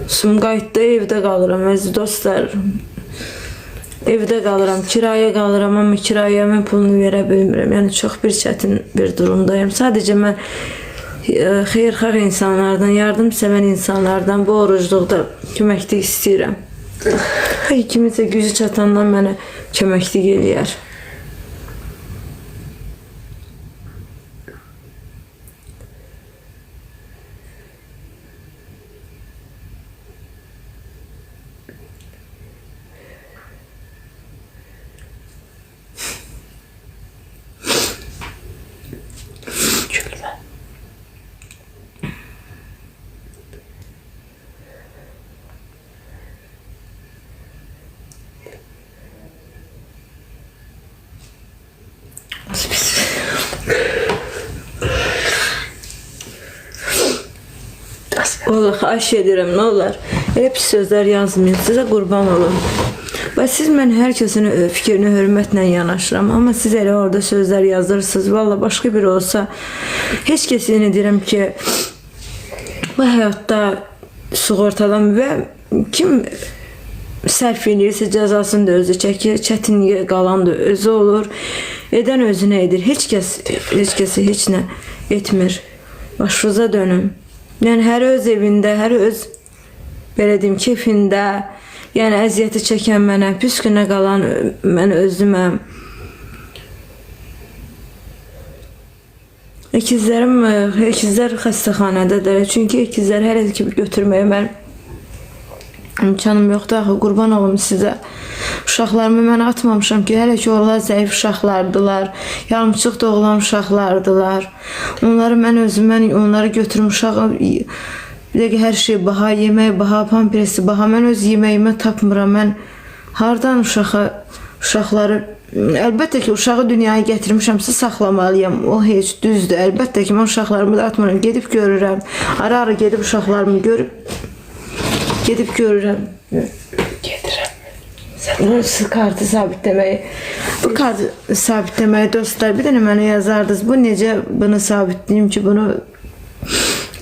Sumqayıtda evdə qalıram, əziz dostlar. Evdə qalıram, kiraya qalıram, amma kirayəmin pulunu verə bilmirəm. Yəni çox bir çətin bir durumdayım. Sadəcə mən xeyirxah insanlardan, yardımsevən insanlardan bu orucluqda köməklik istəyirəm. Kiminsə gücü çatandan mənə köməklik eləyər. Ola, xahiş edirəm, nə olar? Elə pis sözlər yazmayın, sizə qurban olun. Və siz mən hər kəsin fikrini hörmətlə yanaşıram, amma siz elə orada sözlər yazırsınız. Valla başqa biri olsa, heç kəsinə deyirəm ki, bu həyatda sığortadan və kim sərf edirsə cəzasını da özü çəkir, çətinliyə qalan da özü olur. Edən özünə edir. Heç kəsi heç nə etmir. Başınıza dönün. Yəni hər öz evində, hər öz belə deyim keyfində, yəni əziyyəti çəkən mənəm, pis günə qalan mən özüməm. İkizlər xəstəxanədədir. Çünki ikizlər hələ ki götürməyə mən imkanım yoxdur. Axı qurban olum sizə. Uşaqlarımı mən atmamışam ki, hələ ki onlar zəif uşaqlardılar, yarımçıq doğulan uşaqlardılar. Onları mən onları götürmüşəm. Bir dəqiqə hər şey baha, yemək baha, pamperesi baha. Mən öz yeməyimi tapmıram. Mən hardan uşaqları, əlbəttə ki uşağı dünyaya gətirmişəmsə saxlamalıyam. O heç düzdür. Əlbəttə ki mən uşaqlarımı da atmıram. Gedib görürəm. Ara-ara gedib uşaqlarımı gedib görürəm. Gedirəm. Siz kartı sabitləməyi, bu kartı sabitləməyi dostlar, bir dənə mənə yazardınız. Bu necə bunu sabitləyim ki, bunu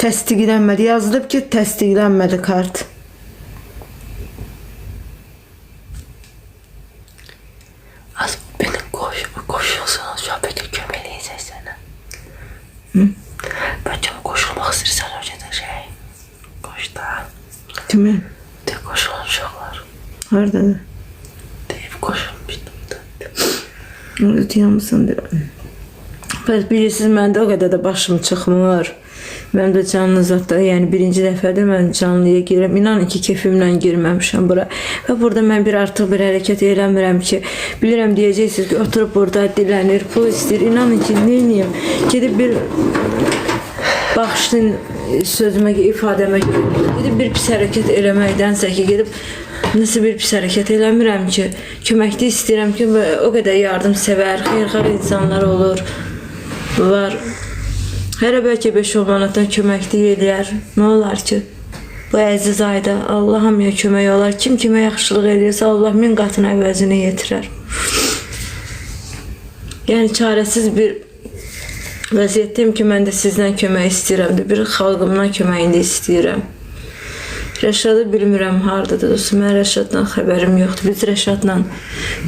təsdiqlənmədi. Yazılıb ki, təsdiqlənmədi kart. Az beni koşuyorsunuz, şöyle gömeleyeceğiz sana. Bence koşulmak istersen önceden koş da. Kimin? De koşulan uşaqlar. Haradadır? Deyib koşulmuştum da. Orada yanmışsın deyir. Bilirsiniz, məndə o qədər də başım çıxmır. Mənim də canlı zatda, yəni birinci dəfədə mən canlıya girəm. İnanın ki, keyfimlə girməmişəm bura. Və burada mən artıq bir hərəkət eləmirəm ki, bilirəm deyəcəksiniz ki, oturub burada dilənir, pul istəyir. İnanın ki, neyiniyim? Gedib bir baxışın sözümə, ifadəmə gedib bir pis hərəkət eləməkdənsə ki, gedib nasıl bir pis hərəkət eləmirəm ki, köməkli istəyirəm ki, o qədər yardımsevər, xeyirxah insanlar olur, var. Hələ bəlkə 5-10 manatdan köməkli eləyər. Nə olar ki? Bu əziz ayda Allah hamıya kömək olar. Kim kimə yaxşılıq eləyirsə, Allah 1000 qatın əvəzini yetirər. Yəni çarəsiz bir vəziyyətdəyim ki, mən də sizdən kömək istəyirəm. Bir xalqımdan köməyini istəyirəm. Rəşadı bilmirəm haradadır dostum. Mən Rəşaddan xəbərim yoxdur. Biz Rəşadla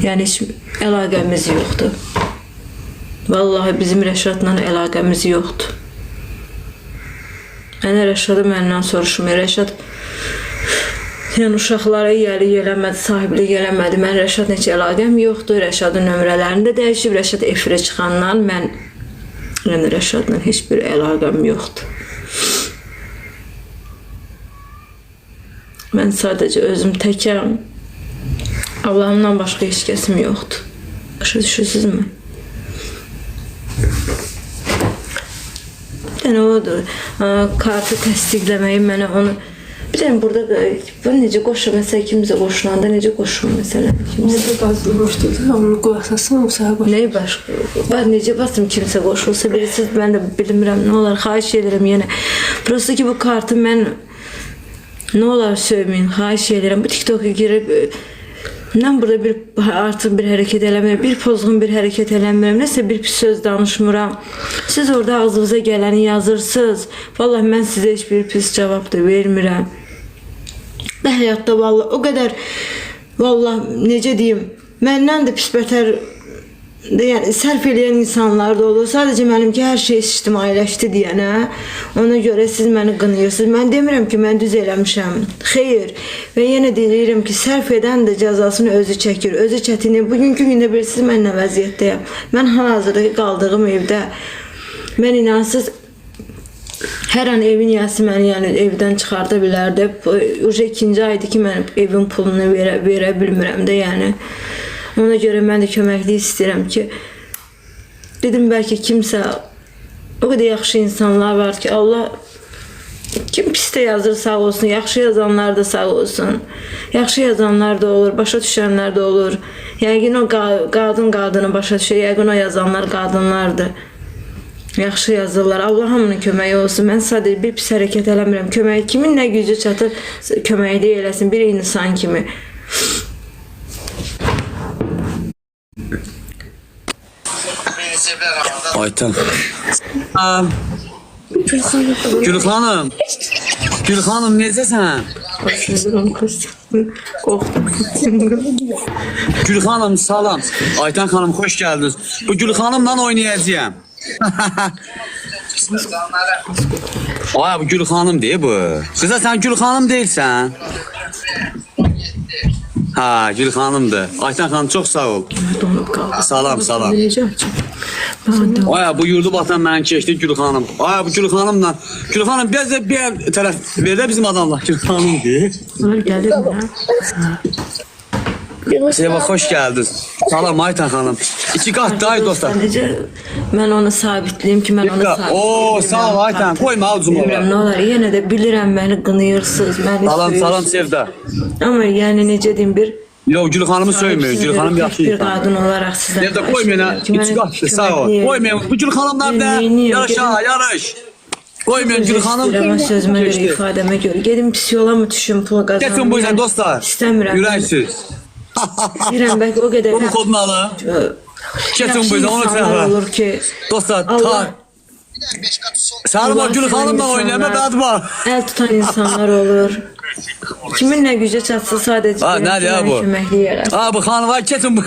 yəni heç əlaqəmiz yoxdur. Vallahi bizim Rəşadla əlaqəmiz yoxdur. Yəni Rəşadı məndən soruşmuyor. Rəşad yəni uşaqlara yiyəlik eləmədi, sahiblik eləmədi. Mən Rəşadla heç əlaqəm yoxdur. Rəşadın nömrələrini də dəyişib. Rəşad efirə çıxandan mən yəni Rəşadla heç bir əlaqəm yoxdur. Mən sadəcə özüm təkəm. Allahımdan başqa heç kəsim yoxdur. Başa düşürsünüzmü? Yəni odur. Kartı təsdiqləməyi mənə onu... Bir dənə burada bu necə qoşur? Məsələn, kimsə qoşulanda necə qoşur məsələn? Necə bazı qoşdurdu? Onu qoyasasın, o sağa qoşur. Nəyi başqa? Necə basım kimsə qoşulsa? Bilirsiniz, mən də bilmirəm. Nə olar? Xahiş edirəm yenə. Prosto ki, bu kartı mən... Nə olar söyləməyin? Xahiş edirəm. Bu TikTok'a girib... Mən burada artıq bir hərəkət eləmirəm, bir pozğun bir hərəkət eləmirəm, nəsə bir pis söz danışmıram. Siz orada ağzınıza gələni yazırsınız. Vallahi mən sizə heç bir pis cavab da vermirəm. Və həyatda vallahi o qədər vallahi necə deyim, məndən də pis bətər yəni sərf eləyən insanlar da olur. Sadəcə mənimki hər şey ictimailəşdi deyənə, ona görə siz məni qınayırsınız. Mən demirəm ki, mən düz eləmişəm. Xeyr. Və yenə deyirəm ki, sərf edən də cəzasını özü çəkir. Özü çətini. Bugünkü gündə bilirsiniz mən nə vəziyyətdəyəm. Mən hal-hazırda qaldığım evdə mən inansız hər an evin yəsi məni yəni evdən çıxarda bilərdi. Uje 2-ci aydır ki, mən evin pulunu verə bilmirəm də yəni. Ona görə mən də köməklik istəyirəm ki, dedim bəlkə kimsə, o qədər yaxşı insanlar var ki, Allah kim pis də yazır sağ olsun, yaxşı yazanlar da sağ olsun. Yaxşı yazanlar da olur, başa düşənlər də olur. Yəqin o qadını başa düşür, yəqin o yazanlar qadınlardır. Yaxşı yazırlar. Allah hamının köməyi olsun. Mən sadəcə bir pis hərəkət eləmirəm. Köməyi kimin nə gücü çatır, köməyi də eləsin bir insan kimi. Ayten. Gül Hanım. Gül Hanım necəsən? Gül Hanım salam. Ayten Hanım hoş geldiniz. Bu Gül Hanımla oynayacağım. Ay bu Gül Hanım değil bu. Kıza sen Gül Hanım değilsen. Ha Gül Hanımdır. Ayten Hanım çok sağ ol. Salam salam. Ay bu yurdu batan mən keçdi Gül Hanım. Ay bu Gül Hanımla. Gül Hanım biraz da bir tərəf verdə bizim adamlar. Gül Hanım deyir. Gəlir Seva hoş geldiniz. Salam Ayten Hanım. İki kat daha dostlar. Mən onu sabitleyim ki, mən onu sabitleyim. Oo sağ ol Ayten. Koyma ağzıma. Bilmirəm, nə olar, yenə də bilirəm məni qınıyırsınız, məni Salam söyürsünüz. salam Sevda. Amma yəni necə deyim, bir Yok Gül Hanım'ı söylemeyin. Gül Hanım yaxşı. bir qadın olaraq sizdən Sevda koymayın ha. İki kat sağ ol. Koymayın. Bu Gül Hanımlar da yarış ha yarış. Koymayın Gül Hanım. İstəyirəm, sözümə görə, ifadəmə görə. Gedim pis yola mı düşüm, pul qazanım? Geçin bu yüzden dostlar. İstəmirəm. Yüreksiz. Deyirəm, bəlkə o qədər Bunun kodunu alın. Geçin bu yüzden onu insanlar sen. olur ki, Dostlar Allah Sarıma Gül Hanım'la oynayama ben var. əl tutan insanlar olur. Kimin nə gücə çatsa sadəcə Ha, nədir ya bu? köməkləyərəm. Abi hanım var kesin bu.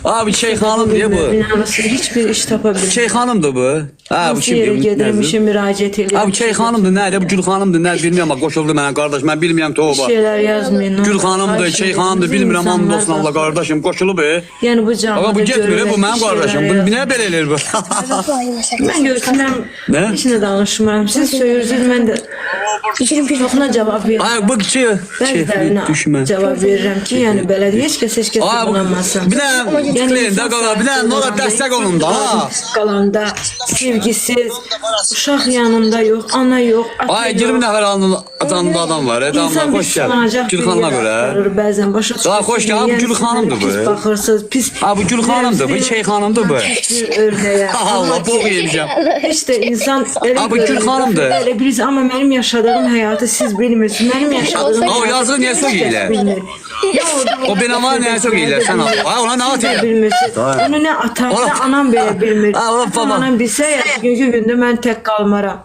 Abi şey hanım diye bu. İnanırsın, hiçbir iş tapa bilmirəm. Şey hanımdır bu. Ha bu Hansı yerə kim? gedirəm, işə müraciət edirəm. Abi şey hanımdır nerede? Bu Gül Hanımdır nerede bilmiyorum ama koşuldu bana kardeş ben bilmiyorum toba. Şeylər yazmayın. Gül Hanımdır, şey hanımdır bilmirəm hamd olsun Allah kardeşim koşulu be. Yəni bu canlıda Ama bu getmir bu benim kardeşim. Bu ne belə eləyir bu? Mən görsünəm, Ne? heç nə danışmıram. Siz söyürsünüz, mən də çoxuna cavab verirəm. Ay bu şey Bəzilərinə düşmə. cavab verirəm ki, yəni belədir. Heç kəs Ay bu qınamasın. bir tane tıklayın da qala bir tane nola dəstək olun da ha. Qalanda sevgisiz, uşaq yanında yox, ana yox, ata Ay yox. 20 nəfər anında adam var. Adamlar İnsan xoş bir gəl. sığınacaq Gül bir Hanıma yerə görə. axtarır Bəzən başa Daha xoş gəl, bu Gül xanımdır bu. Pis baxırsınız, pis. Ha bu Gül Hanımdır bu, şey hanımdır bu. Bir örnəyə. Allah boğ yiyeceğim. Heç də insan elə Ha, bu Gül görür, xanımdır. Elə bilirsiniz, amma mənim yaşadığım həyatı siz bilmirsiniz. Mənim yaşadığım Ha o yazığı niyə söyləyirlər? bilmir. O binama niyə söyləyirlər sən? Ay ona nə atayım? Bilmirsiniz. Onu nə atam, nə anam belə bilmir. Ha, ola Atam, baba. anam bilsə, ya, bugünkü gündə mən tək qalmaram.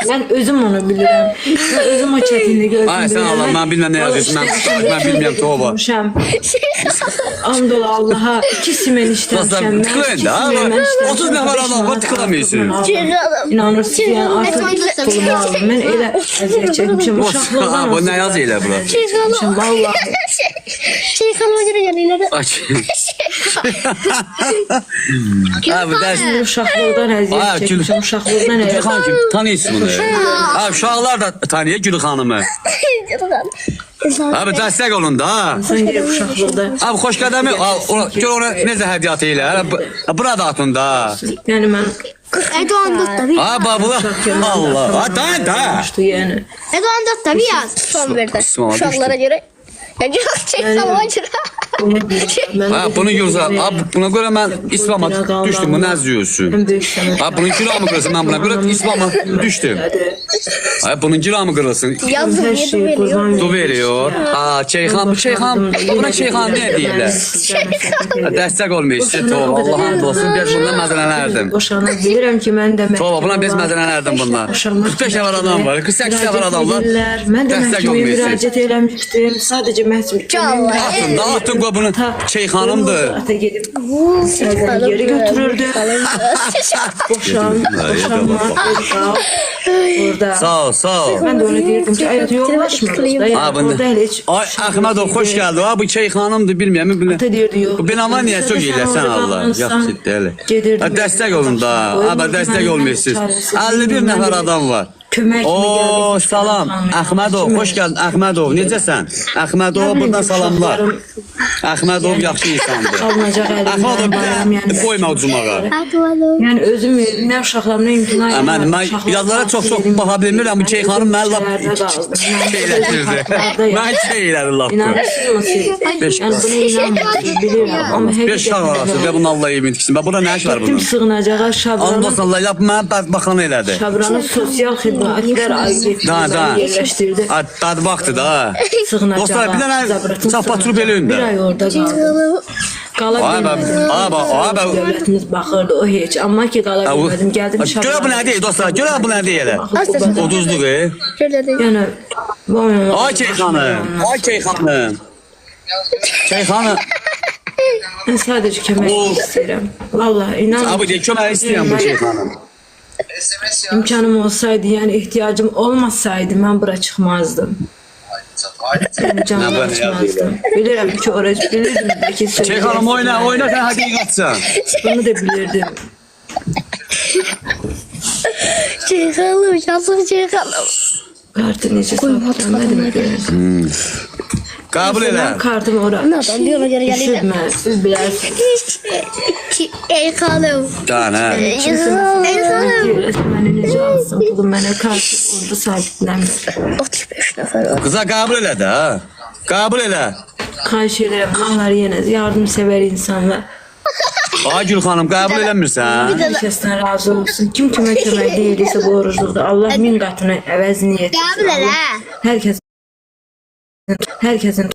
Mən özüm onu bilirəm. Mən özüm o çətinliyi gözüm Ay sən Allah mən bilməm nə yazıyorsun. Mən bilmirəm toba. Andol Allaha 2 simen Dostlar işləmişəm. tıklayın da. Ha, 30 nəfər adam var tıklamıyorsunuz. İnanırsınız, yəni artıq pulumu aldım. Mən elə əziyyət çəkmişəm. Uşaqlıqdan Bu nə yazıyla bura? olsun. Vallahi. Şey kanıma göre gelirler. Aç. Ha bu dərs. Uşaqlıqdan Ay, əziyyət Gül- çəkmişəm. Uşaqlıqdan Gül elə. xanım kim? Tanıyırsın bunu. Ha uşaqlar da tanıyır Gül xanımı. Abi dəstək olun da. ha. İnsan deyir uşaqlıqda. Abi xoş qədəmi. Gör ona necə hədiyyat elə. Bura da atın da. Yəni mən Erdoğan dört tabi. Ha babu. Allah. Ha da. yapmışdı yəni. Erdoğan dört tabi yaz. Son verdi. Osman, Uşaklara göre. Ya çok şey kanıma göre. Ha bunu görsə, buna görə mən İslam'a düşdüm. Bu nə diyorsun? En büyük sanatçı. Ha bunun kiramı kırılsın, ben buna göre İslam'a düştüm. Ha bunun kiramı kırılsın. Yazdım Her yedim şeyi veriyor. kurban Du veriyor. Ha Şeyhan, buna Şeyhan ne deyirlər? Dəstək olmuyor işte Tova. Allah'ın olsun biz bundan məzələlərdim. Boşanır. Bilirəm ki mən də Tova buna biz məzələlərdim bundan. 45 nəfər adam var, 48 nəfər adam var. Mən də Dəstək məhkəməyə olmuyor. müraciət eləmişdim. Sadəcə məhkəməyə Atın bunu Şeyhanımdır. ata gedib sərdən geri götürürdü. Boşanmaq burada. Sağ ol, sağ ol. Ben de öyle değildim ki hayat yollaşmıyoruz da yani Ha, bunu- orada hele hiç Ay Ahmedov hoş geldin. Ha bu Şeyhanımdır bilmirəm. ata diyordu yok. Bu binama niye çok iyiləsən Allah. Yaxşı deyil. Gedirdim. Ha dəstək olun da. Ha bə dəstək olmuyorsunuz. 51 nəfər adam var. Kömək kimi Oo geldik. salam. Ahmedov hoş geldin. Ahmedov necəsən? Ahmedov buradan salamlar. Ahmedov yaxşı insandır. Alınacaq Ahmedov əlimdən bayram yəni. qoyma ucumağa. Yəni özüm nə uşaqlarımla imtina Mən yazlara çox baxa bilmirəm. Bu Şeyxanım mən lap şeyləşdirdi. Mən şeyləri lap. İnanırsınız Beş yani buna inanmıyorum bilirəm amma Bir şah arası və bunun Allah yemin tiksin. Bax burada nə iş var Tüm bunun? sığınacağa Şabranın Anlasın Allah yap mən baxan elədi. Şabranın sosial xidmətlər Da. yerləşdirdi. Dad vaxtı da. Sığınacağa. Dostlar bir dənə Zabratın çapatru sığınacağı. belində. Bir ay orada qaldım. Qala Ay bə, bilmədim. ay bə, ay bə. Dövlətimiz baxırdı o heç. Amma ki qala bilmədim. Gəldim Görə bu nə deyir dostlar? Görə bu nə deyir elə? Uduzluq. Şöyle de. Yəni bu Ay Şeyxanım. Ay Şeyxanım. Şeyxanım. mən sadəcə kömək istəyirəm. Vallahi inan. Abi de kömək istəyirəm bu Şeyxanım. İmkanım olsaydı, yəni ehtiyacım olmasaydı mən bura çıxmazdım. Yəni canım Nə çıxmazdım. Bilirəm ki orası bilirdim də ki Şeyxanım oyna, oyna sən həqiqətsən. Bunu da bilirdim. Şeyhanım, yazdım şeyhanım. Kartı necə satdım görürəm. Qəbul elə. Mən kartım ora. Nereden bir ona göre geleyim. Düşürmə, siz bilərsiniz. Şeyhanım. Qan hə. Şeyhanım. Mənə necə alsın, pulum mənə kartı orada sabitlənmir. 35 nefer var. Qıza qəbul elə də. Qəbul elə. Xahiş edirəm, onlar yenə yardımsevər insanlar. Ay Gül xanım qəbul eləmirsən? Hər kəsdən razı olsun. Kim kimə kömək deyilsə bu orucluqda Allah min qatına əvəzini yetirsin. Qəbul elə. Hər kəsin